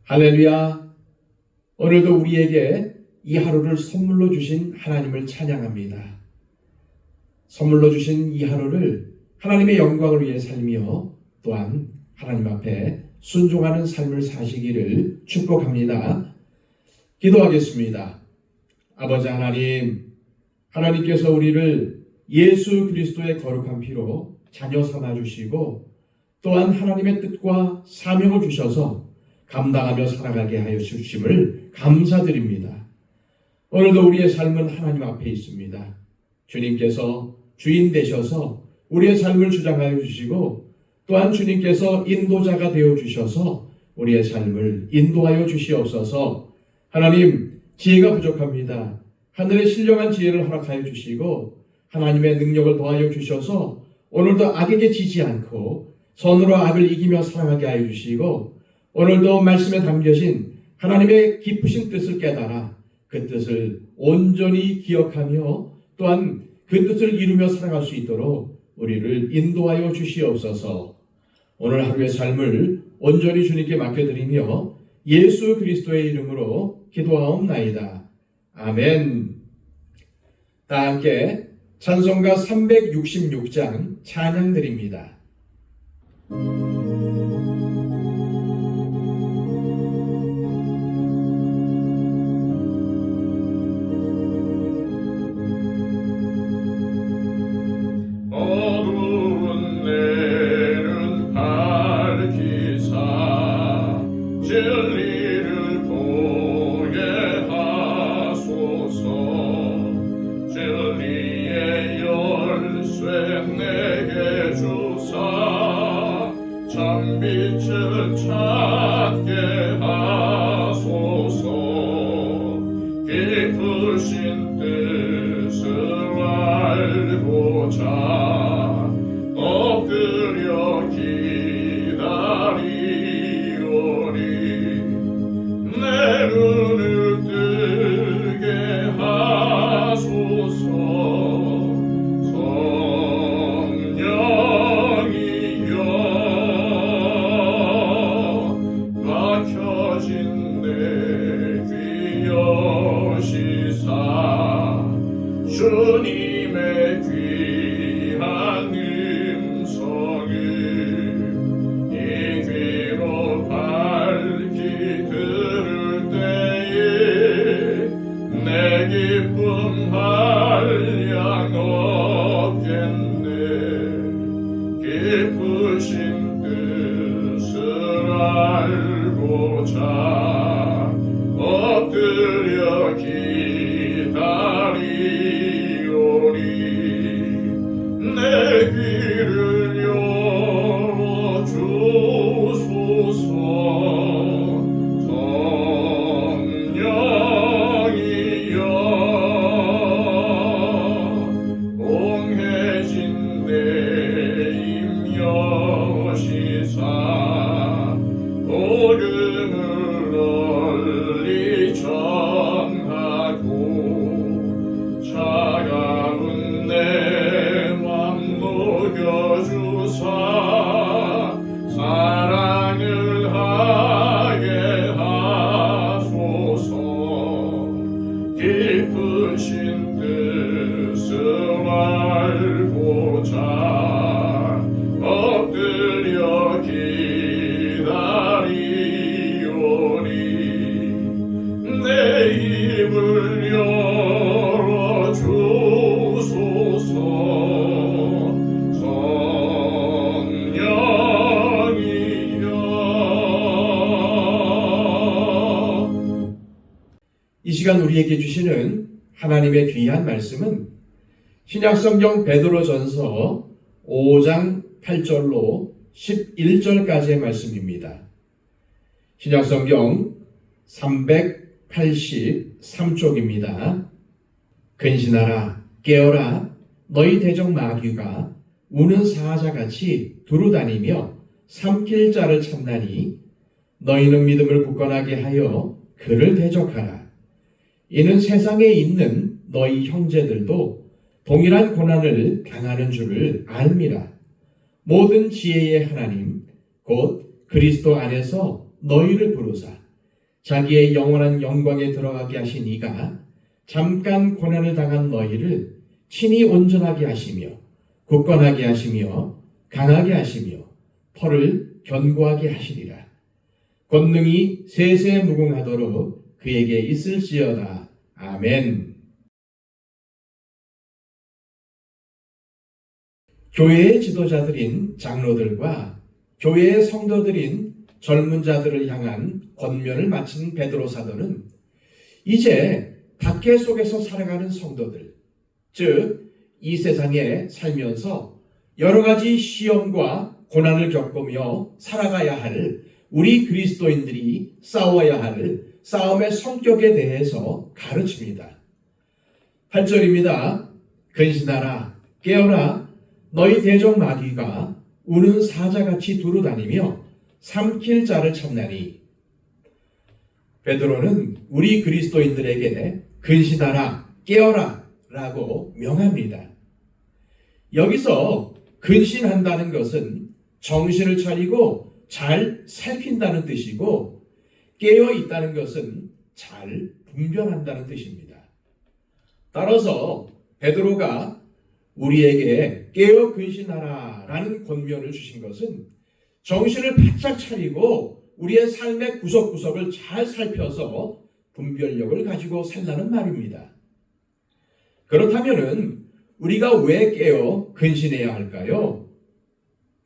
할렐루야! 오늘도 우리에게 이 하루를 선물로 주신 하나님을 찬양합니다. 선물로 주신 이 하루를 하나님의 영광을 위해 살며 또한 하나님 앞에 순종하는 삶을 사시기를 축복합니다. 기도하겠습니다. 아버지 하나님, 하나님께서 우리를 예수 그리스도의 거룩한 피로 자녀 삼아 주시고 또한 하나님의 뜻과 사명을 주셔서 감당하며 살아가게 하여 주심을 감사드립니다. 오늘도 우리의 삶은 하나님 앞에 있습니다. 주님께서 주인 되셔서 우리의 삶을 주장하여 주시고 또한 주님께서 인도자가 되어 주셔서 우리의 삶을 인도하여 주시옵소서. 하나님, 지혜가 부족합니다. 하늘의 신령한 지혜를 허락하여 주시고 하나님의 능력을 더하여 주셔서 오늘도 악에게 지지 않고 선으로 악을 이기며 살아가게 하여 주시고 오늘도 말씀에 담겨진 하나님의 깊으신 뜻을 깨달아 그 뜻을 온전히 기억하며 또한 그 뜻을 이루며 살아갈 수 있도록 우리를 인도하여 주시옵소서. 오늘 하루의 삶을 온전히 주님께 맡겨드리며 예수 그리스도의 이름으로 기도하옵나이다. 아멘. 다 함께 찬송가 366장 찬양드립니다. 진리를 보게 하소서. 진리의 열쇠 내게 주사 참빛을 찾게 하소서. 깊으신 뜻을 알고자 엎드려 내 눈을 뜨게 하소서. 성령이여 막혀진 내 귀 여시사 주님의 귀한 음성을 이 귀로 밝히 들을 내 기쁨 한량 없겠네. 깊으신 뜻을 알고자 엎드려 기다리오리. 내 귀를 열어주소서. 복음을 널리 전하고 차가운 내 맘 녹여주사 사랑을 하게 하소서. 깊으신 뜻을 알고자 엎드려 기다리오리. 내 입을 열어주소서. 성령이여. 이 시간 우리에게 주시는 하나님의 귀한 말씀은 신약성경 베드로전서 5장 8절로 11절까지의 말씀입니다. 신약성경 383쪽입니다. 근신하라, 깨어라, 너희 대적 마귀가 우는 사자같이 두루다니며 삼킬 자를 찾나니 너희는 믿음을 굳건하게 하여 그를 대적하라. 이는 세상에 있는 너희 형제들도 동일한 고난을 당하는 줄을 알미라. 모든 지혜의 하나님 곧 그리스도 안에서 너희를 부르사 자기의 영원한 영광에 들어가게 하신 이가 잠깐 고난을 당한 너희를 친히 온전하게 하시며 굳건하게 하시며 강하게 하시며 펄을 견고하게 하시리라. 권능이 세세무궁하도록 그에게 있을지어다. 아멘. 교회의 지도자들인 장로들과 교회의 성도들인 젊은 자들을 향한 권면을 마친 베드로 사도는 이제 박해 속에서 살아가는 성도들, 즉 이 세상에 살면서 여러 가지 시험과 고난을 겪으며 살아가야 할 우리 그리스도인들이 싸워야 할 싸움의 성격에 대해서 가르칩니다. 8절입니다. 근신하라, 깨어라, 너희 대적 마귀가 우는 사자같이 두루다니며 삼킬 자를 찾나니. 베드로는 우리 그리스도인들에게 근신하라, 깨어라 라고 명합니다. 여기서 근신한다는 것은 정신을 차리고 잘 살핀다는 뜻이고, 깨어 있다는 것은 잘 분별한다는 뜻입니다. 따라서 베드로가 우리에게 깨어 근신하라 라는 권면을 주신 것은 정신을 바짝 차리고 우리의 삶의 구석구석을 잘 살펴서 분별력을 가지고 살라는 말입니다. 그렇다면 우리가 왜 깨어 근신해야 할까요?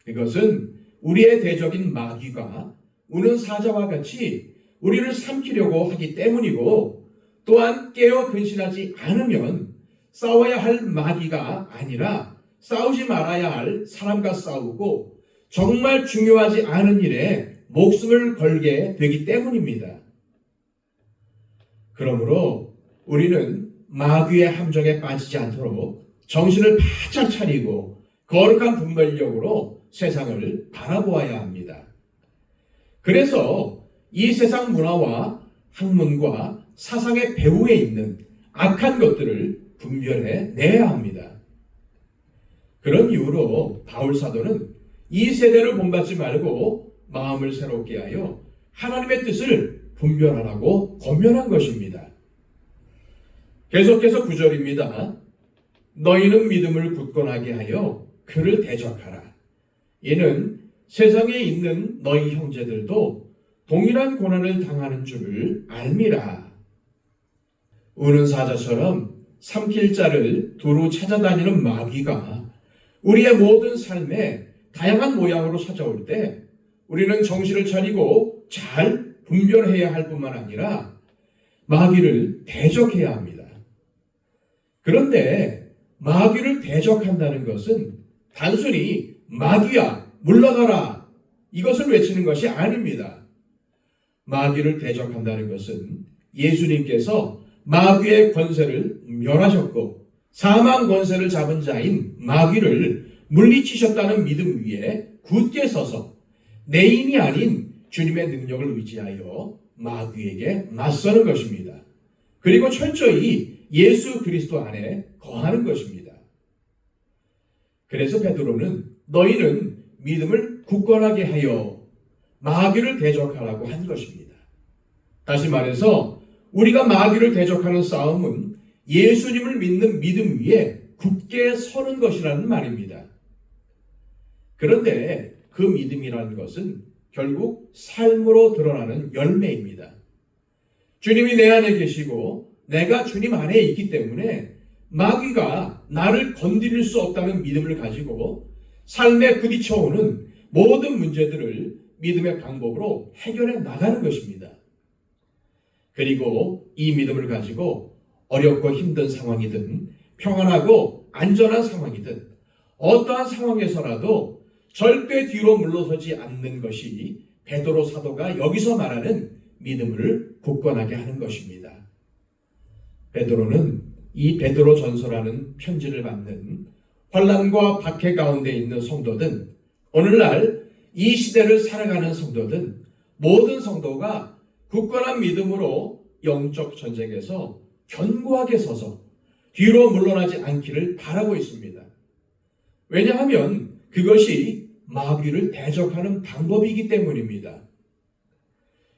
이것은 우리의 대적인 마귀가 우는 사자와 같이 우리를 삼키려고 하기 때문이고, 또한 깨어 근신하지 않으면 싸워야 할 마귀가 아니라 싸우지 말아야 할 사람과 싸우고 정말 중요하지 않은 일에 목숨을 걸게 되기 때문입니다. 그러므로 우리는 마귀의 함정에 빠지지 않도록 정신을 바짝 차리고 거룩한 분별력으로 세상을 바라보아야 합니다. 그래서 이 세상 문화와 학문과 사상의 배후에 있는 악한 것들을 분별해 내야 합니다. 그런 이유로 바울 사도는 이 세대를 본받지 말고 마음을 새롭게 하여 하나님의 뜻을 분별하라고 권면한 것입니다. 계속해서 9절입니다. 너희는 믿음을 굳건하게 하여 그를 대적하라. 이는 세상에 있는 너희 형제들도 동일한 고난을 당하는 줄을 알미라. 우는 사자처럼 삼킬 자를 두루 찾아다니는 마귀가 우리의 모든 삶에 다양한 모양으로 찾아올 때 우리는 정신을 차리고 잘 분별해야 할 뿐만 아니라 마귀를 대적해야 합니다. 그런데 마귀를 대적한다는 것은 단순히 마귀야 물러가라 이것을 외치는 것이 아닙니다. 마귀를 대적한다는 것은 예수님께서 마귀의 권세를 멸하셨고 사망 권세를 잡은 자인 마귀를 물리치셨다는 믿음 위에 굳게 서서 내 힘이 아닌 주님의 능력을 의지하여 마귀에게 맞서는 것입니다. 그리고 철저히 예수 그리스도 안에 거하는 것입니다. 그래서 베드로는 너희는 믿음을 굳건하게 하여 마귀를 대적하라고 한 것입니다. 다시 말해서 우리가 마귀를 대적하는 싸움은 예수님을 믿는 믿음 위에 굳게 서는 것이라는 말입니다. 그런데 그 믿음이라는 것은 결국 삶으로 드러나는 열매입니다. 주님이 내 안에 계시고 내가 주님 안에 있기 때문에 마귀가 나를 건드릴 수 없다는 믿음을 가지고 삶에 부딪혀오는 모든 문제들을 믿음의 방법으로 해결해 나가는 것입니다. 그리고 이 믿음을 가지고 어렵고 힘든 상황이든 평안하고 안전한 상황이든 어떠한 상황에서라도 절대 뒤로 물러서지 않는 것이 베드로 사도가 여기서 말하는 믿음을 굳건하게 하는 것입니다. 베드로는 이 베드로 전서라는 편지를 받는 환난과 박해 가운데 있는 성도든 오늘날 이 시대를 살아가는 성도든 모든 성도가 굳건한 믿음으로 영적 전쟁에서 견고하게 서서 뒤로 물러나지 않기를 바라고 있습니다. 왜냐하면 그것이 마귀를 대적하는 방법이기 때문입니다.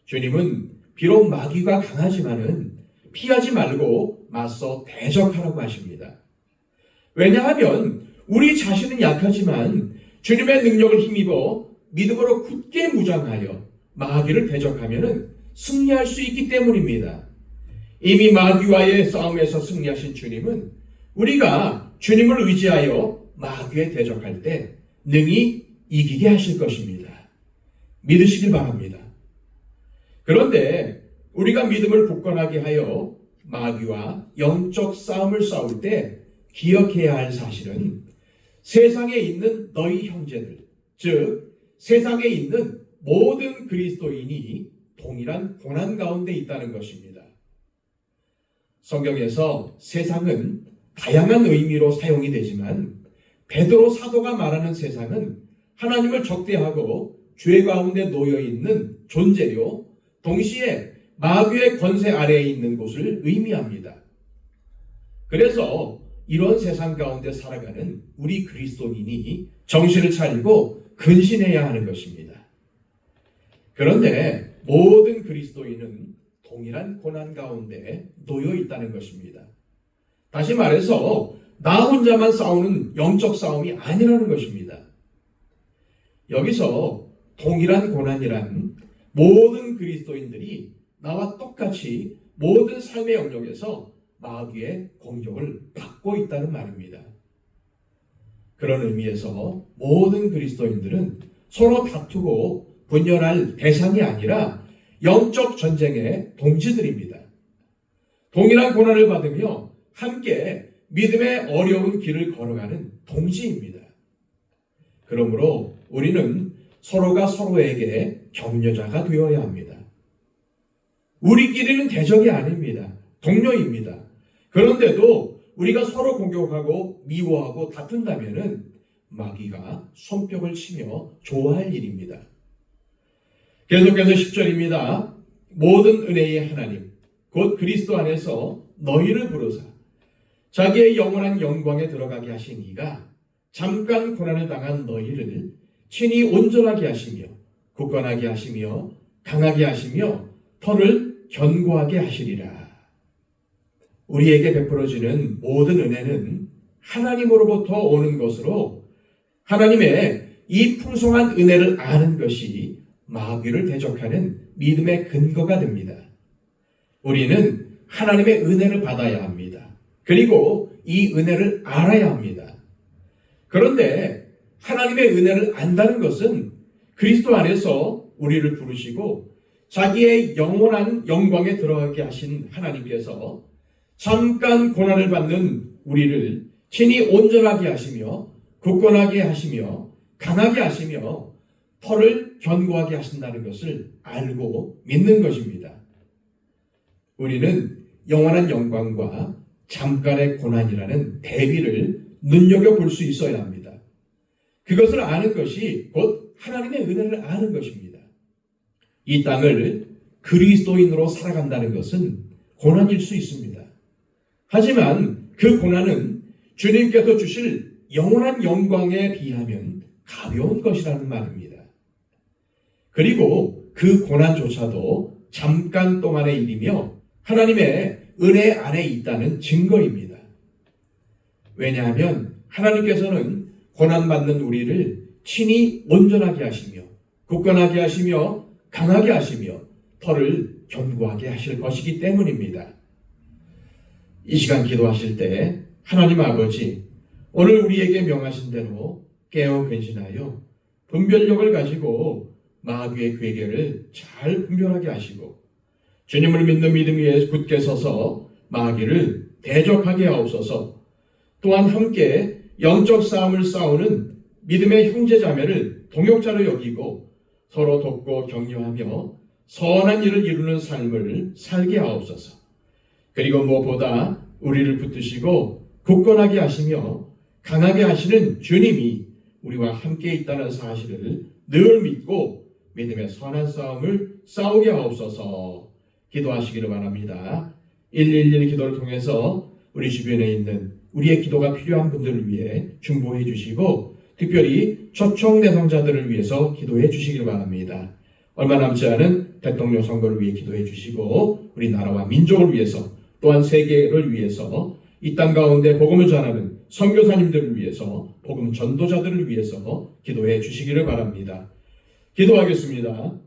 주님은 비록 마귀가 강하지만은 피하지 말고 맞서 대적하라고 하십니다. 왜냐하면 우리 자신은 약하지만 주님의 능력을 힘입어 믿음으로 굳게 무장하여 마귀를 대적하면 승리할 수 있기 때문입니다. 이미 마귀와의 싸움에서 승리하신 주님은 우리가 주님을 의지하여 마귀에 대적할 때 능히 이기게 하실 것입니다. 믿으시길 바랍니다. 그런데 우리가 믿음을 굳건하게 하여 마귀와 영적 싸움을 싸울 때 기억해야 할 사실은 세상에 있는 너희 형제들, 즉 세상에 있는 모든 그리스도인이 동일한 고난 가운데 있다는 것입니다. 성경에서 세상은 다양한 의미로 사용이 되지만 베드로 사도가 말하는 세상은 하나님을 적대하고 죄 가운데 놓여 있는 존재요, 동시에 마귀의 권세 아래에 있는 곳을 의미합니다. 그래서 이런 세상 가운데 살아가는 우리 그리스도인이 정신을 차리고 근신해야 하는 것입니다. 그런데 모든 그리스도인은 동일한 고난 가운데 놓여 있다는 것입니다. 다시 말해서 나 혼자만 싸우는 영적 싸움이 아니라는 것입니다. 여기서 동일한 고난이란 모든 그리스도인들이 나와 똑같이 모든 삶의 영역에서 마귀의 공격을 받고 있다는 말입니다. 그런 의미에서 모든 그리스도인들은 서로 다투고 분열할 대상이 아니라 영적 전쟁의 동지들입니다. 동일한 고난을 받으며 함께 믿음의 어려운 길을 걸어가는 동지입니다. 그러므로 우리는 서로가 서로에게 격려자가 되어야 합니다. 우리끼리는 대적이 아닙니다. 동료입니다. 그런데도 우리가 서로 공격하고 미워하고 다툰다면 마귀가 손뼉을 치며 좋아할 일입니다. 계속해서 10절입니다. 모든 은혜의 하나님 곧 그리스도 안에서 너희를 부르사 자기의 영원한 영광에 들어가게 하신 이가 잠깐 고난을 당한 너희를 친히 온전하게 하시며 굳건하게 하시며 강하게 하시며 터를 견고하게 하시리라. 우리에게 베풀어지는 모든 은혜는 하나님으로부터 오는 것으로 하나님의 이 풍성한 은혜를 아는 것이 마귀를 대적하는 믿음의 근거가 됩니다. 우리는 하나님의 은혜를 받아야 합니다. 그리고 이 은혜를 알아야 합니다. 그런데 하나님의 은혜를 안다는 것은 그리스도 안에서 우리를 부르시고 자기의 영원한 영광에 들어가게 하신 하나님께서 잠깐 고난을 받는 우리를 친히 온전하게 하시며 굳건하게 하시며 강하게 하시며 터를 견고하게 하신다는 것을 알고 믿는 것입니다. 우리는 영원한 영광과 잠깐의 고난이라는 대비를 눈여겨볼 수 있어야 합니다. 그것을 아는 것이 곧 하나님의 은혜를 아는 것입니다. 이 땅을 그리스도인으로 살아간다는 것은 고난일 수 있습니다. 하지만 그 고난은 주님께서 주실 영원한 영광에 비하면 가벼운 것이라는 말입니다. 그리고 그 고난조차도 잠깐 동안의 일이며 하나님의 은혜 안에 있다는 증거입니다. 왜냐하면 하나님께서는 고난받는 우리를 친히 온전하게 하시며 굳건하게 하시며 강하게 하시며 터를 견고하게 하실 것이기 때문입니다. 이 시간 기도하실 때 하나님 아버지, 오늘 우리에게 명하신 대로 깨어 근신하여 분별력을 가지고 마귀의 괴계를 잘 분별하게 하시고 주님을 믿는 믿음 위에 굳게 서서 마귀를 대적하게 하옵소서. 또한 함께 영적 싸움을 싸우는 믿음의 형제자매를 동역자로 여기고 서로 돕고 격려하며 선한 일을 이루는 삶을 살게 하옵소서. 그리고 무엇보다 우리를 붙드시고 굳건하게 하시며 강하게 하시는 주님이 우리와 함께 있다는 사실을 늘 믿고 믿음의 선한 싸움을 싸우게 하옵소서. 기도하시기를 바랍니다. 111 기도를 통해서 우리 주변에 있는 우리의 기도가 필요한 분들을 위해 중보해 주시고 특별히 초청 대상자들을 위해서 기도해 주시기를 바랍니다. 얼마 남지 않은 대통령 선거를 위해 기도해 주시고 우리나라와 민족을 위해서 또한 세계를 위해서 이 땅 가운데 복음을 전하는 선교사님들을 위해서 복음 전도자들을 위해서 기도해 주시기를 바랍니다. 기도하겠습니다.